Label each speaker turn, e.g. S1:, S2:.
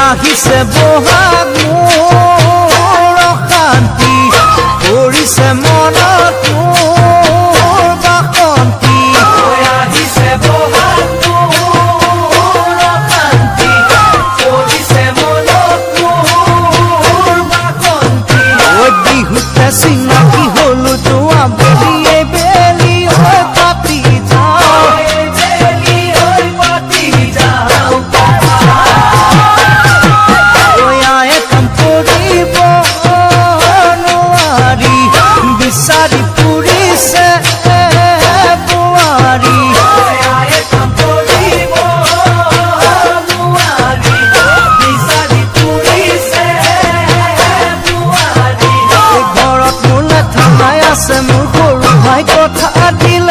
S1: আহিছে বহাগ মোৰ অশান্তি কৰিছে মনত মোৰ বাসন্তি আহিছে বহাগ মোৰ অশান্তি কৰিছে মনত মোৰ বাসন্তি বিহুতে চিনাকি হলো যোৱা বেলিয়ে বেলি হৈ পাতি যাওঁ বেলি হৈ পাতি যাওঁ বিচাৰি ফুৰিছে বোৱাৰী ঘৰত মোলে থানাই আছে মোৰ সৰু ভাই কথা দিলে